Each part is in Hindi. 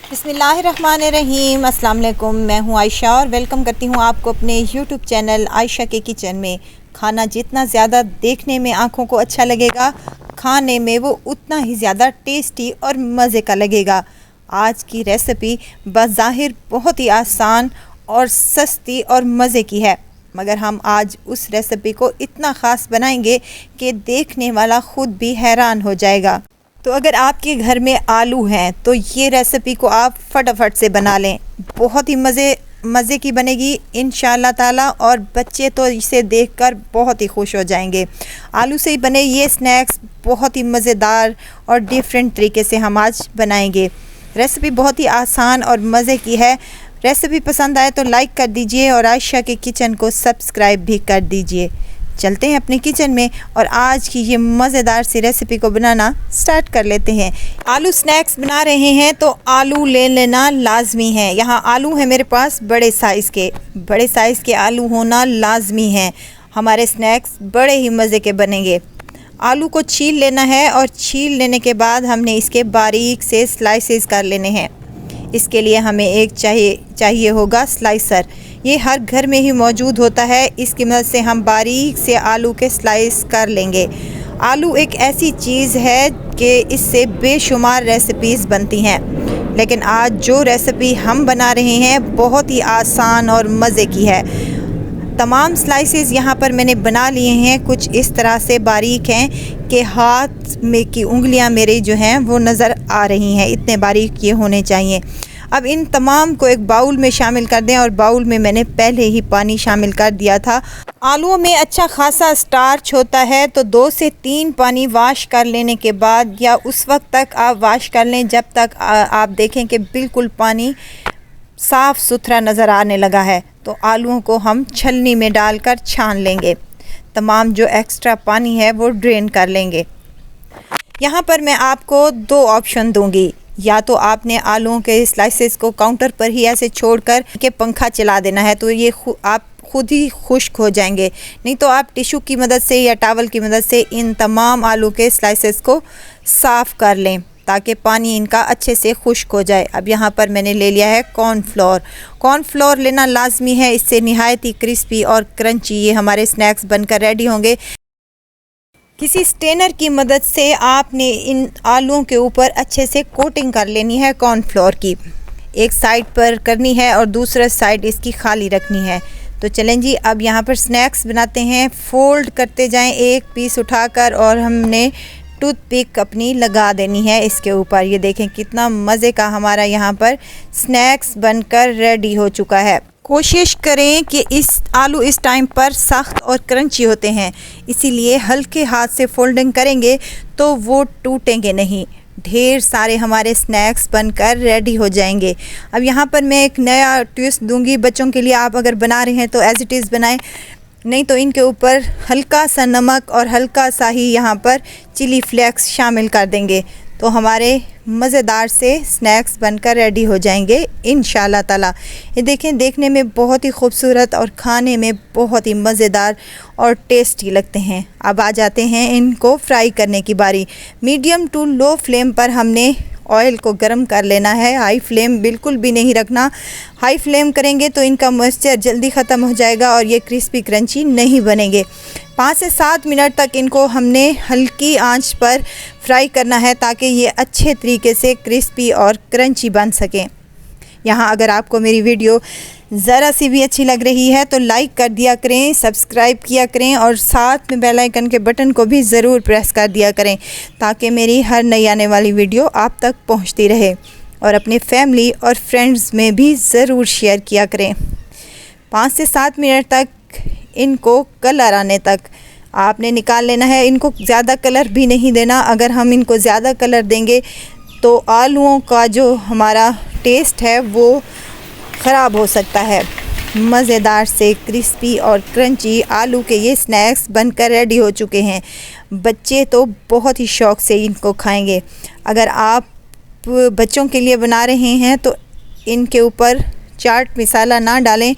बिस्मिल्लाहिर्रहमानिर्रहीम। अस्सलाम वालेकुम। मैं हूं आयशा और वेलकम करती हूं आपको अपने यूट्यूब चैनल आयशा के किचन में। खाना जितना ज़्यादा देखने में आँखों को अच्छा लगेगा, खाने में वो उतना ही ज़्यादा टेस्टी और मज़े का लगेगा। आज की रेसिपी बज़ाहिर बहुत ही आसान और सस्ती और मज़े की है, मगर हम आज उस रेसिपी को इतना ख़ास बनाएंगे कि देखने वाला ख़ुद भी हैरान हो जाएगा। तो अगर आपके घर में आलू हैं तो ये रेसिपी को आप फटाफट से बना लें। बहुत ही मज़े की बनेगी इंशाअल्लाह ताला, और बच्चे तो इसे देखकर बहुत ही खुश हो जाएंगे। आलू से ही बने ये स्नैक्स बहुत ही मज़ेदार और डिफरेंट तरीके से हम आज बनाएंगे। रेसिपी बहुत ही आसान और मज़े की है। रेसिपी पसंद आए तो लाइक कर दीजिए और आयशा के किचन को सब्सक्राइब भी कर दीजिए। चलते हैं अपने किचन में और आज की ये मज़ेदार सी रेसिपी को बनाना स्टार्ट कर लेते हैं। आलू स्नैक्स बना रहे हैं तो आलू ले लेना लाजमी है। यहाँ आलू है मेरे पास बड़े साइज़ के आलू होना लाजमी है। हमारे स्नैक्स बड़े ही मज़े के बनेंगे। आलू को छील लेना है और छील लेने के बाद हमने इसके बारीक से स्लाइसेस कर लेने हैं। इसके लिए हमें एक चाहिए होगा स्लाइसर। ये हर घर में ही मौजूद होता है। इसकी मदद से हम बारीक से आलू के स्लाइस कर लेंगे। आलू एक ऐसी चीज़ है कि इससे बेशुमार रेसिपीज़ बनती हैं, लेकिन आज जो रेसिपी हम बना रहे हैं बहुत ही आसान और मज़े की है। तमाम स्लाइसेस यहाँ पर मैंने बना लिए हैं। कुछ इस तरह से बारीक हैं कि हाथ में की उंगलियाँ मेरी जो हैं वो नज़र आ रही हैं, इतने बारीक ये होने चाहिए। अब इन तमाम को एक बाउल में शामिल कर दें और बाउल में मैंने पहले ही पानी शामिल कर दिया था। आलूओं में अच्छा खासा स्टार्च होता है, तो 2 से 3 पानी वाश कर लेने के बाद या उस वक्त तक आप वाश कर लें जब तक आप देखें कि बिल्कुल पानी साफ़ सुथरा नज़र आने लगा है। तो आलूओं को हम छलनी में डालकर छान लेंगे। तमाम जो एक्स्ट्रा पानी है वो ड्रेन कर लेंगे। यहाँ पर मैं आपको 2 ऑप्शन दूँगी। या तो आपने आलूओं के स्लाइसेस को काउंटर पर ही ऐसे छोड़कर के पंखा चला देना है, तो ये आप खुद ही खुश्क हो जाएंगे। नहीं तो आप टिश्यू की मदद से या टॉवल की मदद से इन तमाम आलू के स्लाइसेस को साफ़ कर लें ताकि पानी इनका अच्छे से खुश्क हो जाए। अब यहाँ पर मैंने ले लिया है कॉर्नफ्लोर लेना लाजमी है। इससे नहायत ही क्रिस्पी और क्रंची ये हमारे स्नैक्स बनकर रेडी होंगे। किसी स्टेनर की मदद से आपने इन आलूओं के ऊपर अच्छे से कोटिंग कर लेनी है कॉर्नफ्लोर की। एक साइड पर करनी है और दूसरा साइड इसकी खाली रखनी है। तो चलें जी, अब यहाँ पर स्नैक्स बनाते हैं। फोल्ड करते जाएं एक पीस उठाकर और हमने टूथपिक अपनी लगा देनी है इसके ऊपर। ये देखें कितना मज़े का हमारा यहाँ पर स्नैक्स बनकर रेडी हो चुका है। कोशिश करें कि आलू इस टाइम पर सख्त और क्रंची होते हैं, इसीलिए हल्के हाथ से फोल्डिंग करेंगे तो वो टूटेंगे नहीं। ढेर सारे हमारे स्नैक्स बनकर रेडी हो जाएंगे। अब यहाँ पर मैं एक नया ट्विस्ट दूंगी बच्चों के लिए। आप अगर बना रहे हैं तो एज़ इट इज़ बनाएं, नहीं तो इनके ऊपर हल्का सा नमक और हल्का सा ही यहाँ पर चिली फ्लेक्स शामिल कर देंगे तो हमारे मज़ेदार से स्नैक्स बनकर रेडी हो जाएंगे इंशाअल्लाह ताला। ये देखें, देखने में बहुत ही खूबसूरत और खाने में बहुत ही मज़ेदार और टेस्टी लगते हैं। अब आ जाते हैं इनको फ्राई करने की बारी। मीडियम टू लो फ्लेम पर हमने ऑयल को गर्म कर लेना है। हाई फ्लेम बिल्कुल भी नहीं रखना। हाई फ्लेम करेंगे तो इनका मॉइस्चर जल्दी ख़त्म हो जाएगा और ये क्रिस्पी क्रंची नहीं बनेंगे। 5 से 7 मिनट तक इनको हमने हल्की आंच पर फ्राई करना है ताकि ये अच्छे तरीके से क्रिस्पी और क्रंची बन सकें। यहाँ अगर आपको मेरी वीडियो ज़रा सी भी अच्छी लग रही है तो लाइक कर दिया करें, सब्सक्राइब किया करें और साथ में बेल आइकन के बटन को भी ज़रूर प्रेस कर दिया करें ताकि मेरी हर नई आने वाली वीडियो आप तक पहुंचती रहे। और अपने फैमिली और फ्रेंड्स में भी ज़रूर शेयर किया करें। 5 से 7 मिनट तक इनको कलर आने तक आपने निकाल लेना है। इनको ज़्यादा कलर भी नहीं देना। अगर हम इनको ज़्यादा कलर देंगे तो आलूओं का जो हमारा टेस्ट है वो ख़राब हो सकता है। मज़ेदार से क्रिस्पी और क्रंची आलू के ये स्नैक्स बनकर रेडी हो चुके हैं। बच्चे तो बहुत ही शौक़ से इनको खाएंगे। अगर आप बच्चों के लिए बना रहे हैं तो इनके ऊपर चाट मसाला ना डालें,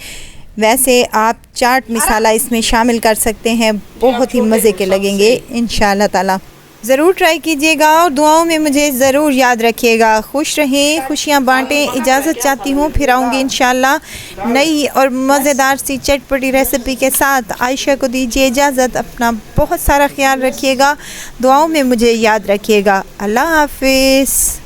वैसे आप चाट मसाला इसमें शामिल कर सकते हैं। बहुत ही मज़े के लगेंगे इंशाअल्लाह ताला। ज़रूर ट्राई कीजिएगा और दुआओं में मुझे ज़रूर याद रखिएगा। खुश रहें, खुशियाँ बांटें। इजाज़त चाहती हूँ, फिर आऊँगी इंशाल्लाह नई और मज़ेदार सी चटपटी रेसिपी के साथ। आयशा को दीजिए इजाज़त। अपना बहुत सारा ख्याल रखिएगा, दुआओं में मुझे याद रखिएगा। अल्लाह हाफिज़।